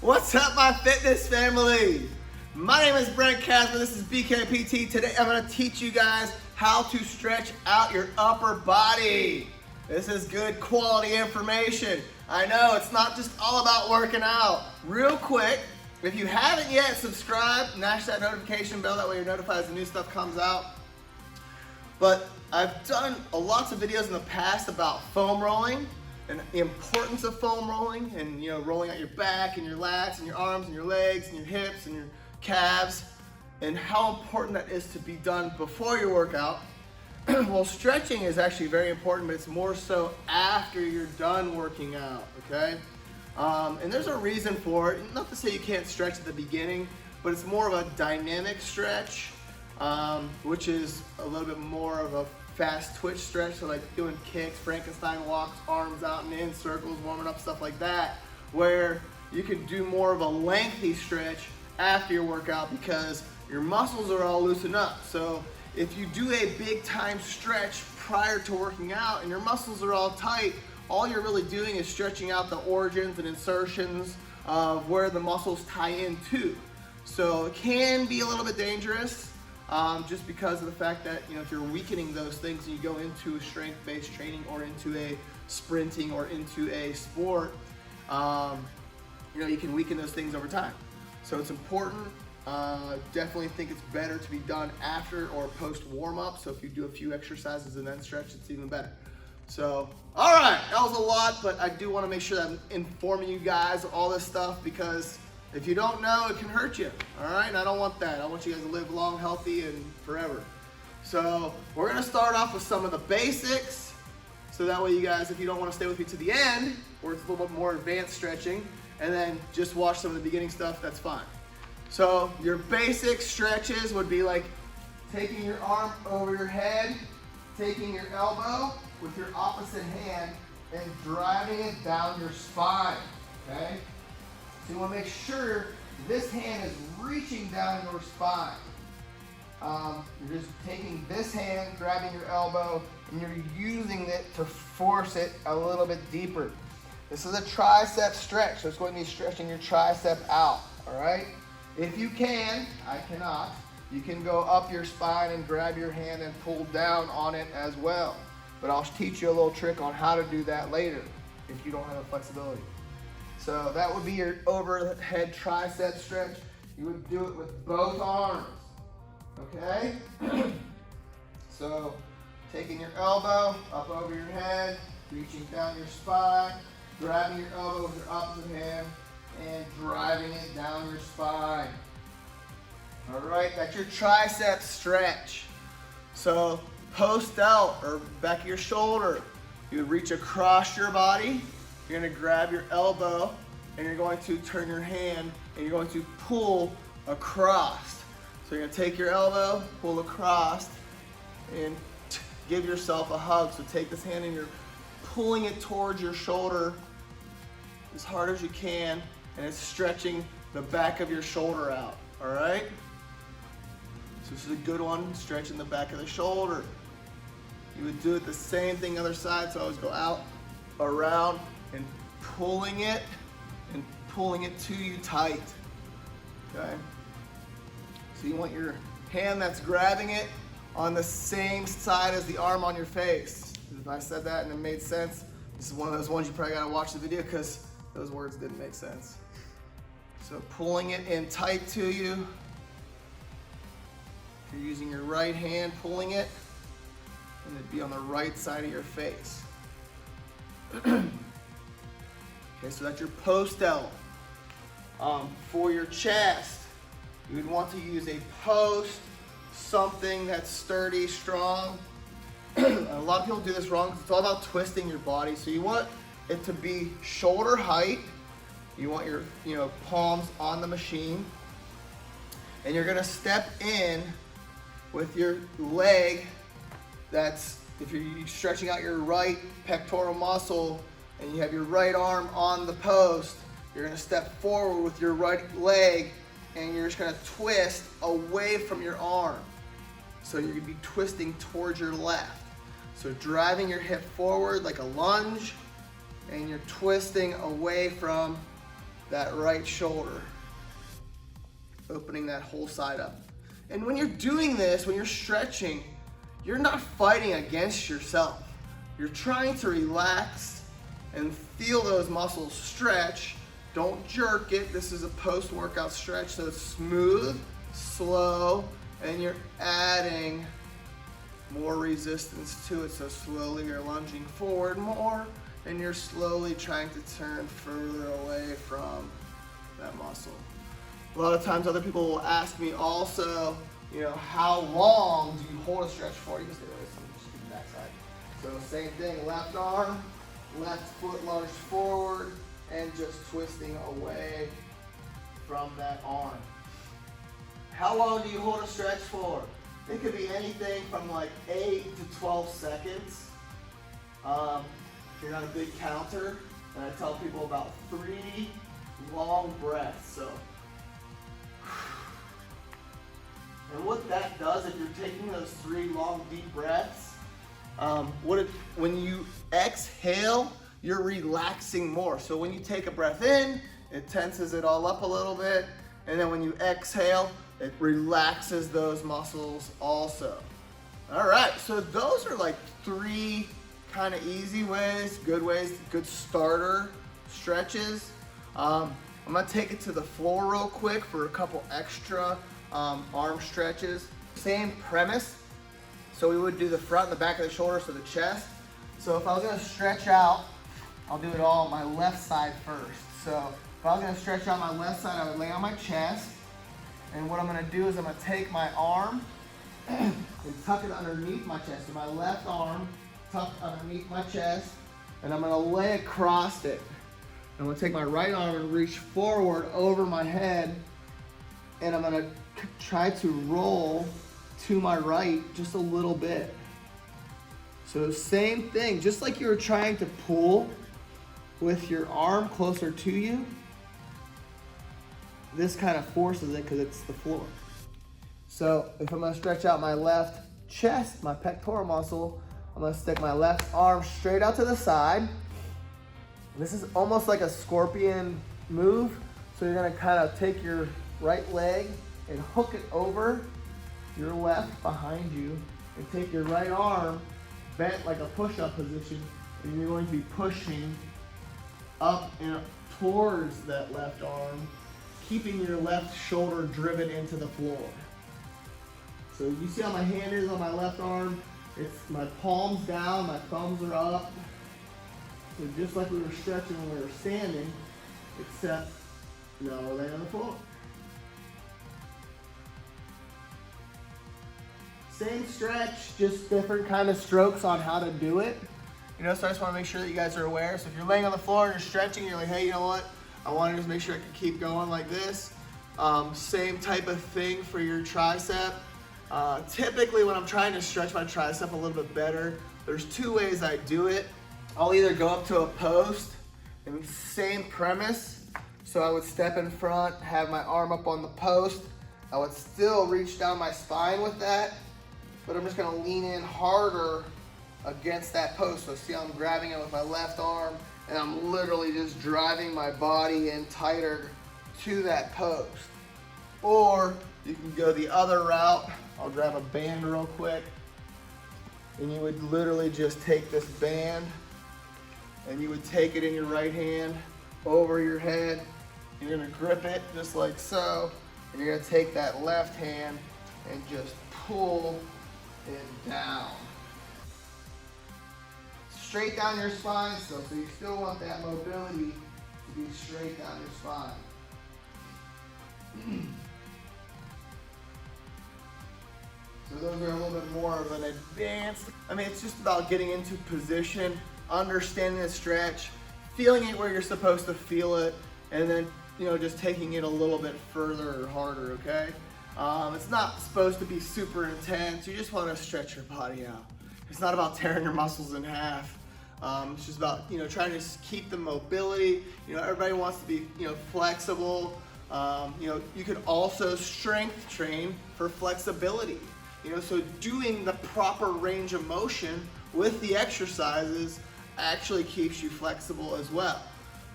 What's up, my fitness family? My name is Brent Casper. This is BKPT. Today I'm going to teach you guys how to stretch out your upper body. This is good quality information. I know it's not just all about working out. Real quick, if you haven't yet, subscribe, mash that notification bell, that way you're notified as the new stuff comes out. But I've done lots of videos in the past about foam rolling and the importance of foam rolling, and rolling out your back and your lats and your arms and your legs and your hips and your calves, and how important that is to be done before your workout. Well, stretching is actually very important, but it's more so after you're done working out, okay? And there's a reason for it. Not to say you can't stretch at the beginning, but it's more of a dynamic stretch, which is a little bit more of a fast twitch stretch, so like doing kicks, Frankenstein walks, arms out and in, circles, warming up, stuff like that, where you can do more of a lengthy stretch after your workout because your muscles are all loosened up. So if you do a big time stretch prior to working out and your muscles are all tight, all you're really doing is stretching out the origins and insertions of where the muscles tie into. So it can be a little bit dangerous. Just because of the fact that if you're weakening those things and you go into a strength-based training or into a sprinting or into a sport, you can weaken those things over time. So it's important. Definitely think it's better to be done after or post warm-up. So if you do a few exercises and then stretch, it's even better. So, all right, that was a lot, but I do want to make sure that I'm informing you guys of all this stuff because if you don't know, it can hurt you, all right? And I don't want that. I want you guys to live long, healthy, and forever. So we're gonna start off with some of the basics, so that way you guys, if you don't wanna stay with me to the end, where it's a little bit more advanced stretching, and then just watch some of the beginning stuff, that's fine. So your basic stretches would be like taking your arm over your head, taking your elbow with your opposite hand, and driving it down your spine, okay? So you want to make sure this hand is reaching down your spine. You're just taking this hand, grabbing your elbow, and you're using it to force it a little bit deeper. This is a tricep stretch, so it's going to be stretching your tricep out, all right? If you can, I cannot, you can go up your spine and grab your hand and pull down on it as well. But I'll teach you a little trick on how to do that later if you don't have the flexibility. So that would be your overhead tricep stretch. You would do it with both arms, okay? So taking your elbow up over your head, reaching down your spine, grabbing your elbow with your opposite hand, and driving it down your spine. All right, that's your tricep stretch. So post out or back of your shoulder, you would reach across your body. You're gonna grab your elbow and you're going to turn your hand and you're going to pull across. So you're gonna take your elbow, pull across, and give yourself a hug. So take this hand and you're pulling it towards your shoulder as hard as you can, and it's stretching the back of your shoulder out, all right? So this is a good one, stretching the back of the shoulder. You would do it the same thing other side, so always go out, around, and pulling it to you tight, okay? So you want your hand that's grabbing it on the same side as the arm on your face. If I said that and it made sense, this is one of those ones you probably gotta watch the video because those words didn't make sense. So pulling it in tight to you. If you're using your right hand, pulling it, and it'd be on the right side of your face. Okay, so that's your post L. For your chest, you would want to use a post, something that's sturdy, strong. A lot of people do this wrong. It's all about twisting your body. So you want it to be shoulder height. You want your palms on the machine. And you're gonna step in with your leg. That's, if you're stretching out your right pectoral muscle and you have your right arm on the post, you're gonna step forward with your right leg and you're just gonna twist away from your arm. So you're gonna be twisting towards your left. So driving your hip forward like a lunge, and you're twisting away from that right shoulder, opening that whole side up. And when you're doing this, when you're stretching, you're not fighting against yourself. You're trying to relax and feel those muscles stretch. Don't jerk it. This is a post-workout stretch, so it's smooth, slow, and you're adding more resistance to it. So slowly you're lunging forward more, and you're slowly trying to turn further away from that muscle. A lot of times other people will ask me also, how long do you hold a stretch for? You can stay with this, just do the back side. So same thing, left arm, left foot lunged forward, and just twisting away from that arm. How long do you hold a stretch for? It could be anything from like 8 to 12 seconds. If you're not a big counter, and I tell people about 3 long breaths. So, and what that does, if you're taking those 3 long deep breaths, when you exhale, you're relaxing more. So when you take a breath in, it tenses it all up a little bit, and then when you exhale, it relaxes those muscles also. All right, so those are like 3 kind of easy ways, good starter stretches. I'm gonna take it to the floor real quick for a couple extra arm stretches. Same premise. So we would do the front and the back of the shoulder, so the chest. So if I was gonna stretch out, I'll do it all on my left side first. So if I was gonna stretch out my left side, I would lay on my chest. And what I'm gonna do is I'm gonna take my arm and tuck it underneath my chest. So my left arm tucked underneath my chest, and I'm gonna lay across it. I'm gonna take my right arm and reach forward over my head, and I'm gonna try to roll to my right just a little bit. So same thing, just like you were trying to pull with your arm closer to you, this kind of forces it because it's the floor. So if I'm gonna stretch out my left chest, my pectoral muscle, I'm gonna stick my left arm straight out to the side. This is almost like a scorpion move. So you're gonna kind of take your right leg and hook it over your left behind you, and take your right arm bent like a push-up position, and you're going to be pushing up and towards that left arm, keeping your left shoulder driven into the floor. So you see how my hand is on my left arm? It's my palms down, my thumbs are up. So just like we were stretching when we were standing, except now we're laying on the floor. Same stretch, just different kind of strokes on how to do it. So I just want to make sure that you guys are aware. So if you're laying on the floor and you're stretching, you're like, hey, you know what? I want to just make sure I can keep going like this. Same type of thing for your tricep. Typically when I'm trying to stretch my tricep a little bit better, there's 2 ways I do it. I'll either go up to a post, and same premise. So I would step in front, have my arm up on the post. I would still reach down my spine with that, but I'm just gonna lean in harder against that post. So see, I'm grabbing it with my left arm, and I'm literally just driving my body in tighter to that post. Or you can go the other route. I'll grab a band real quick, and you would literally just take this band, and you would take it in your right hand over your head. You're gonna grip it just like so, and you're gonna take that left hand and just pull it down. Straight down your spine still, so you still want that mobility to be straight down your spine. So those are a little bit more of an advanced, it's just about getting into position, understanding the stretch, feeling it where you're supposed to feel it, and then, just taking it a little bit further or harder, okay? It's not supposed to be super intense. You just want to stretch your body out. It's not about tearing your muscles in half. It's just about, trying to just keep the mobility. Everybody wants to be, flexible. You could also strength train for flexibility. So doing the proper range of motion with the exercises actually keeps you flexible as well.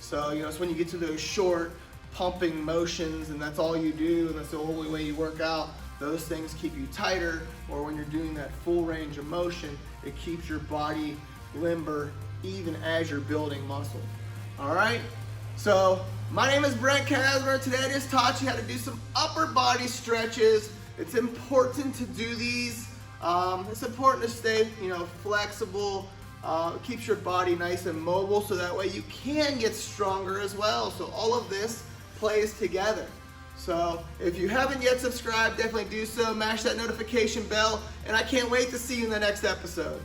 So, it's when you get to those short pumping motions and that's all you do and that's the only way you work out, those things keep you tighter. Or when you're doing that full range of motion, it keeps your body limber even as you're building muscle. All right, so my name is Brent Casmer. Today I just taught you how to do some upper body stretches. It's important to do these. It's important to stay, flexible. It keeps your body nice and mobile so that way you can get stronger as well. So all of this plays together. So if you haven't yet subscribed, definitely do so. Mash that notification bell, and I can't wait to see you in the next episode.